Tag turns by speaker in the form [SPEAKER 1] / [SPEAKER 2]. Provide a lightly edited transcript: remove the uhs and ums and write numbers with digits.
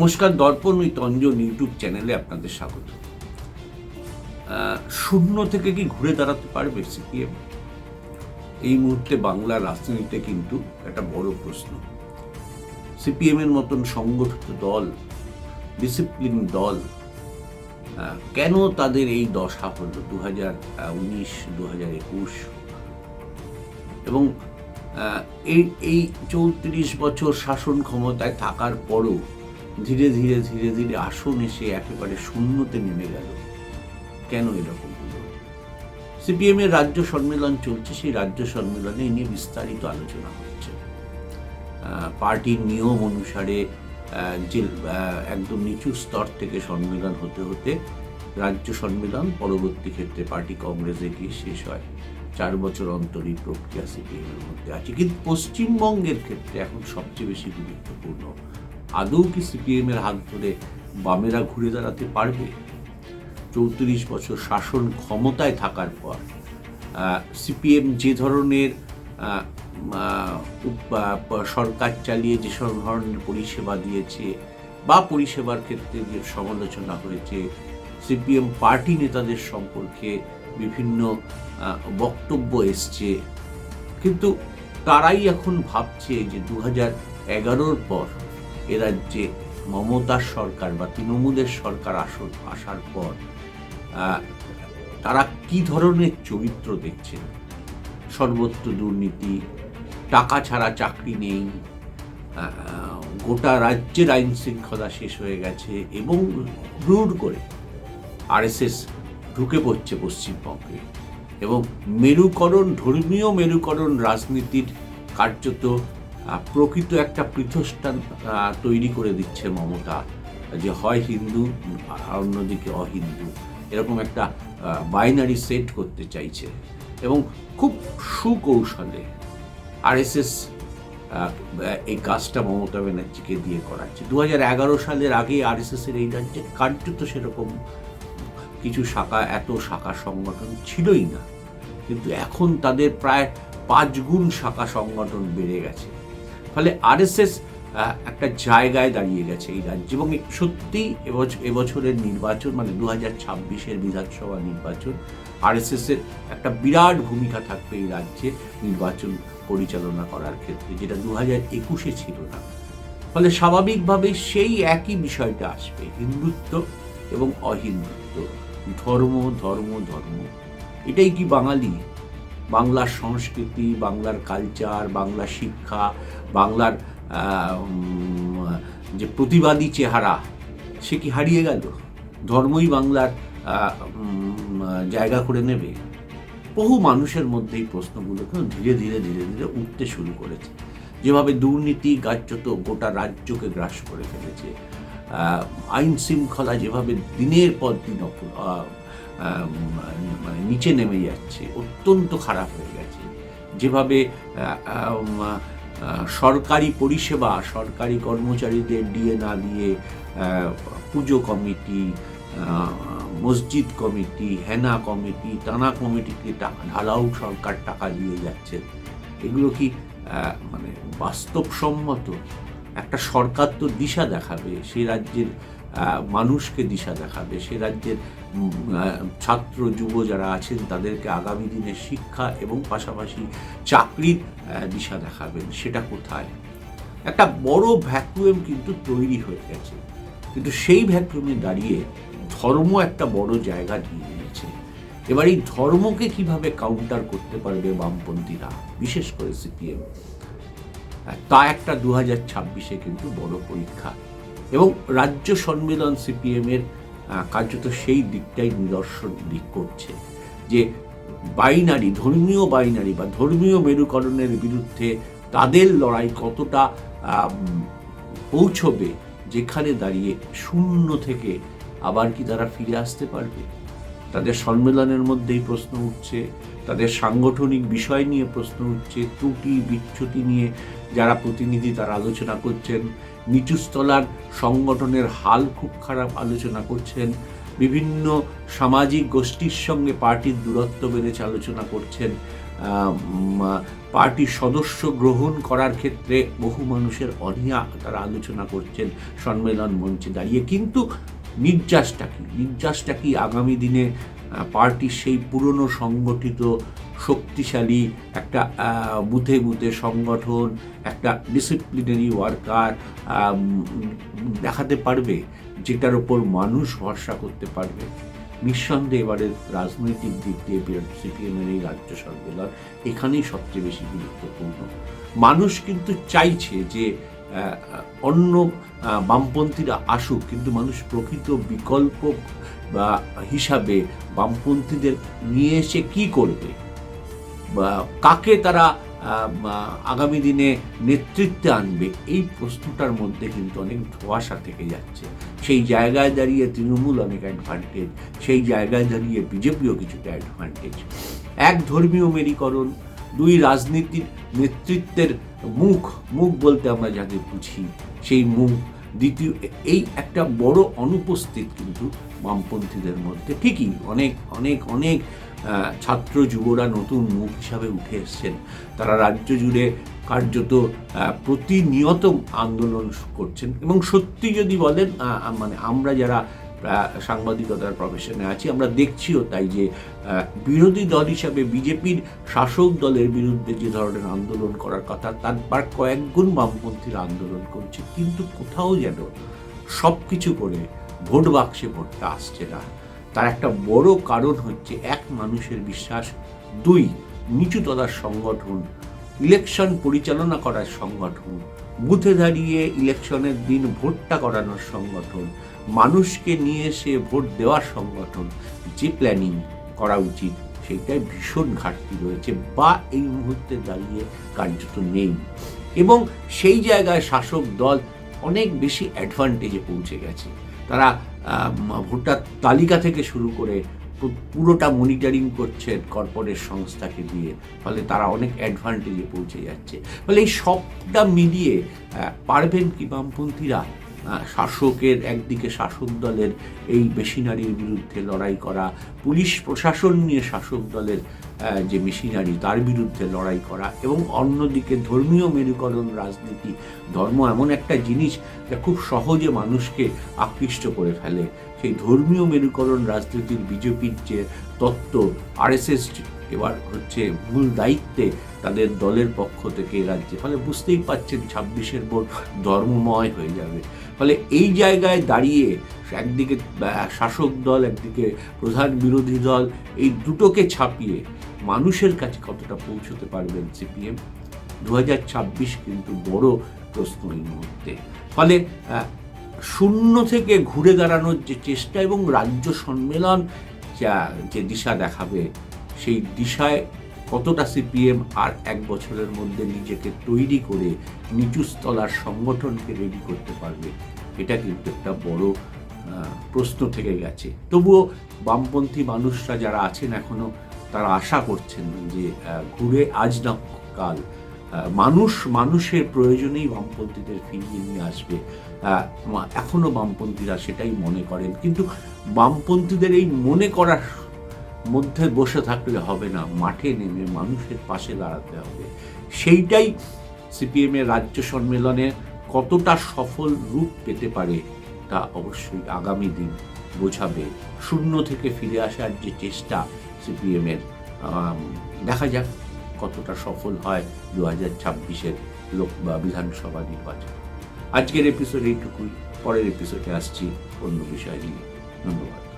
[SPEAKER 1] নমস্কার, দর্পণ with Anjan YouTube চ্যানেলে আপনাদের স্বাগত। শূন্য থেকে কি ঘুরে দাঁড়াতে পারবে সিপিএম? এই মুহূর্তে বাংলার রাজনীতিতে কিন্তু একটা বড় প্রশ্ন। সিপিএম এর মতন সংগঠিত দল, ডিসিপ্লিন দল, কেন তাদের এই দশা হলো 2019, 2021 এবং এই 34 বছর শাসন ক্ষমতায় থাকার পরও ধীরে ধীরে ধীরে ধীরে আসন এসে একেবারে শূন্যতে নেমে গেল। কেন এরকম হলো? সিপিএম এর রাজ্য সম্মেলন চলছে, সেই রাজ্য সম্মেলনে নিয়ে বিস্তারিত আলোচনা হচ্ছে। পার্টির নিয়ম অনুসারে যে একদম নিচু স্তর থেকে সম্মেলন হতে হতে রাজ্য সম্মেলন পরবর্তী ক্ষেত্রে পার্টি কংগ্রেসে গিয়ে শেষ হয়। 4 বছর অন্তরই প্রক্রিয়া সিপিএম এর মধ্যে আছে। কিন্তু পশ্চিমবঙ্গের ক্ষেত্রে এখন সবচেয়ে বেশি গুরুত্বপূর্ণ, আদৌ কি সিপিএম এর হাত ধরে বামেরা ঘুরে দাঁড়াতে পারবে? 34 বছর শাসন ক্ষমতায় থাকার পর সিপিএম যে ধরনের সরকার চালিয়ে যে সব ধরনের পরিষেবা দিয়েছে বা পরিষেবার ক্ষেত্রে যে সমালোচনা হয়েছে, সিপিএম পার্টি নেতাদের সম্পর্কে বিভিন্ন বক্তব্য এসছে, কিন্তু তারাই এখন ভাবছে যে 2011-র পর এ রাজ্যে মমতার সরকার বা তৃণমূলের সরকার আসার পর তারা কি ধরনের চরিত্র দেখছেন। সর্বত্র দুর্নীতি, টাকা ছাড়া চাকরি নেই, গোটা রাজ্যের আইন শৃঙ্খলা শেষ হয়ে গেছে এবং হুড় করে আরএসএস ঢুকে পড়ছে পশ্চিমবঙ্গে এবং মেরুকরণ, ধর্মীয় মেরুকরণ রাজনীতির কার্যত প্রকৃত একটা পৃথস্থান তৈরি করে দিচ্ছে মমতা, যে হয় হিন্দু আর অন্যদিকে অহিন্দু, এরকম একটা বাইনারি সেট করতে চাইছে এবং খুব সুকৌশলে আরএসএস এই কাজটা মমতা ব্যানার্জিকে দিয়ে করাচ্ছে। 2011 সালের আগে আরএসএস এর এই রাজ্যে কার্যত সেরকম কিছু শাখা, এত শাখা সংগঠন ছিলই না, কিন্তু এখন তাদের প্রায় 5 গুণ শাখা সংগঠন বেড়ে গেছে। ফলে আরএসএস একটা জায়গায় দাঁড়িয়ে গেছে এই রাজ্যে এবং সত্যি এবছরের নির্বাচন মানে 2026-এর বিধানসভা নির্বাচন, আরএসএস এর একটা বিরাট ভূমিকা থাকবে এই রাজ্যে নির্বাচন পরিচালনা করার ক্ষেত্রে, যেটা 2021-এ ছিল না। ফলে স্বাভাবিকভাবে সেই একই বিষয়টা আসবে, হিন্দুত্ব এবং অহিন্দুত্ব, ধর্ম ধর্ম ধর্ম। এটাই কি বাঙালি? বাংলার সংস্কৃতি, বাংলার কালচার, বাংলার শিক্ষা, বাংলার যে প্রতিবাদী চেহারা, সে কি হারিয়ে গেল? ধর্মই বাংলার জায়গা করে নেবে? বহু মানুষের মধ্যে এই প্রশ্নগুলো ধীরে ধীরে ধীরে ধীরে উঠতে শুরু করেছে। যেভাবে দুর্নীতি কার্যত গোটা রাজ্যকে গ্রাস করে ফেলেছে, আইন শৃঙ্খলা যেভাবে দিনের পর দিন মানে নিচে নেমে যাচ্ছে, অত্যন্ত খারাপ হয়ে গেছে, যেভাবে সরকারি পরিষেবা, সরকারি কর্মচারীদের ডিএ না দিয়ে পুজো কমিটি, মসজিদ কমিটি, হেনা কমিটি, টানা কমিটিকে ঢালাও সরকার টাকা দিয়ে যাচ্ছে, এগুলো কি মানে বাস্তবসম্মত? একটা সরকার তো দিশা দেখাবে, সে রাজ্যের মানুষকে দিশা দেখাবে, সে রাজ্যের ছাত্র যুব যারা আছেন তাদেরকে আগামী দিনের শিক্ষা এবং পাশাপাশি চাকরির দিশা দেখাবেন, সেটা কোথায়? একটা বড় ভ্যাকুয়াম কিন্তু তৈরি হয়ে গেছে, কিন্তু সেই ভ্যাকুয়ামে দাঁড়িয়ে ধর্ম একটা বড় জায়গা নিয়ে নিয়েছে। এবার এই ধর্মকে কিভাবে কাউন্টার করতে পারবে বামপন্থীরা, বিশেষ করে সিপিএম, তা একটা 2026-এ কিন্তু বড় পরীক্ষা। এবং রাজ্য সম্মেলন সিপিএম এর কার্যত সেই দিকটাই নিদর্শন দিক করছে, যে বাইনারি, ধর্মীয় বাইনারি বা ধর্মীয় মেরুকরণের বিরুদ্ধে তাদের লড়াই কতটা পৌঁছবে, যেখানে দাঁড়িয়ে শূন্য থেকে আবার কি তারা ফিরে আসতে পারবে? তাদের সম্মেলনের মধ্যেই প্রশ্ন উঠছে, তাদের সাংগঠনিক বিষয় নিয়ে প্রশ্ন উঠছে, ত্রুটি বিচ্যুতি নিয়ে যারা প্রতিনিধি তারা আলোচনা করছেন, নিচুস্তলার সংগঠনের হাল খুব খারাপ আলোচনা করছেন, বিভিন্ন সামাজিক গোষ্ঠীর সঙ্গে পার্টির দূরত্ব বেড়েছে আলোচনা করছেন, পার্টির সদস্য গ্রহণ করার ক্ষেত্রে বহু মানুষের অনীহা তারা আলোচনা করছেন সম্মেলন মঞ্চে দাঁড়িয়ে। কিন্তু নির্যাসটা কি আগামী দিনে পার্টির সেই পুরনো সংগঠিত শক্তিশালী একটা বুথে বুথে সংগঠন, একটা ডিসিপ্লিনারি ওয়ার্কার দেখাতে পারবে, যেটার ওপর মানুষ ভরসা করতে পারবে? নিঃসন্দেহে এবারের রাজনৈতিক দিক দিয়ে সিপিএমের এই রাজ্য সম্মেলন এখানেই সবচেয়ে বেশি গুরুত্বপূর্ণ। মানুষ কিন্তু চাইছে যে অন্য বামপন্থীরা আসুক, কিন্তু মানুষ প্রকৃত বিকল্প বা হিসাবে বামপন্থীদের নিয়ে এসে কী করবে, বা কাকে তারা আগামী দিনে নেতৃত্বে আনবে, এই প্রশ্নটার মধ্যে কিন্তু অনেক ধোঁয়াশা থেকে যাচ্ছে। সেই জায়গায় দাঁড়িয়ে তৃণমূল অনেক অ্যাডভান্টেজ, সেই জায়গায় দাঁড়িয়ে বিজেপিও কিছুটা অ্যাডভান্টেজ। এক ধর্মীয় মেরীকরণ, দুই রাজনীতির নেতৃত্বের মুখ বলতে আমরা যাকে বুঝি সেই মুখ, দ্বিতীয় এই একটা বড় অনুপস্থিত কিন্তু বামপন্থীদের মধ্যে। ঠিকই অনেক অনেক অনেক ছাত্র যুবরা নতুন মুখ হিসাবে উঠে এসছেন, তারা রাজ্য জুড়ে কার্যত প্রতিনিয়ত আন্দোলন করছেন। এবং সত্যি যদি বলেন, মানে আমরা যারা সাংবাদিকতার প্রফেশনে আছি আমরা দেখছিও তাই, যে বিরোধী দল হিসাবে বিজেপির শাসক দলের বিরুদ্ধে যে ধরনের আন্দোলন করার কথা, তার কয়েক গুণ বামপন্থীরা আন্দোলন করছে, কিন্তু কোথাও যেন সব কিছু করে ভোট বাক্সে ভোটটা আসছে না। তার একটা বড় কারণ হচ্ছে, এক, মানুষের বিশ্বাস, দুই, নিচু তলার সংগঠন, ইলেকশন পরিচালনা করার সংগঠন, বুথে দাঁড়িয়ে ইলেকশনের দিন ভোটটা করানোর সংগঠন, মানুষকে নিয়ে এসে ভোট দেওয়ার সংগঠন, যে প্ল্যানিং করা উচিত সেটাই ভীষণ ঘাটতি রয়েছে, বা এই মুহূর্তে দাঁড়িয়ে কার্যত নেই। এবং সেই জায়গায় শাসক দল অনেক বেশি অ্যাডভান্টেজে পৌঁছে গেছে। তারা ভোটার তালিকা থেকে শুরু করে পুরোটা মনিটরিং করছে কর্পোরেট সংস্থাকে দিয়ে, ফলে তারা অনেক অ্যাডভান্টেজে পৌঁছে যাচ্ছে। ফলে এই সবটা মিলিয়ে পারবেন কি বামপন্থীরা শাসকের একদিকে শাসক দলের এই মেশিনারির বিরুদ্ধে লড়াই করা, পুলিশ প্রশাসন নিয়ে শাসক দলের যে মেশিনারি তার বিরুদ্ধে লড়াই করা, এবং অন্যদিকে ধর্মীয় মেরুকরণ রাজনীতি? ধর্ম এমন একটা জিনিস যা খুব সহজে মানুষকে আকৃষ্ট করে ফেলে। সেই ধর্মীয় মেরুকরণ রাজনীতির বিজেপির যে তত্ত্ব, আরএসএস এবার হচ্ছে মূল দায়িত্বে তাদের দলের পক্ষ থেকে রাজ্যে। ফলে বুঝতেই পারছেন 26-এর ভোট ধর্মময় হয়ে যাবে। ফলে এই জায়গায় দাঁড়িয়ে একদিকে শাসক দল, একদিকে প্রধান বিরোধী দল, এই দুটোকে ছাপিয়ে মানুষের কাছে কতটা পৌঁছতে পারবেন সিপিএম? 2026 কিন্তু বড় প্রশ্ন এই মুহূর্তে। ফলে শূন্য থেকে ঘুরে দাঁড়ানোর যে চেষ্টা এবং রাজ্য সম্মেলন যে দিশা দেখাবে, সেই দিশায় কতটা সিপিএম আর এক বছরের মধ্যে নিজেকে তৈরি করে নিচু স্তলার সংগঠনকে রেডি করতে পারবে, এটা কিন্তু একটা বড় প্রশ্ন থেকে গেছে। তবুও বামপন্থী মানুষরা যারা আছেন এখনো, তারা আশা করছেন যে ঘুরে আজ না কাল মানুষের প্রয়োজনেই বামপন্থীদের ফিরিয়ে নিয়ে আসবে। এখনো বামপন্থীরা সেটাই মনে করেন, কিন্তু বামপন্থীদের এই মনে করার মধ্যে বসে থাকলে হবে না, মাঠে নেমে মানুষের পাশে দাঁড়াতে হবে। সেইটাই সিপিএমের রাজ্য সম্মেলনে কতটা সফল রূপ পেতে পারে তা অবশ্যই আগামী দিন বোঝাবে। শূন্য থেকে ফিরে আসার যে চেষ্টা সিপিএমের, দেখা যাক কতটা সফল হয় 2026-এর বিধানসভা নির্বাচন। আজকের এপিসোড এইটুকুই, পরের এপিসোডে আসছি অন্য বিষয় নিয়ে। ধন্যবাদ।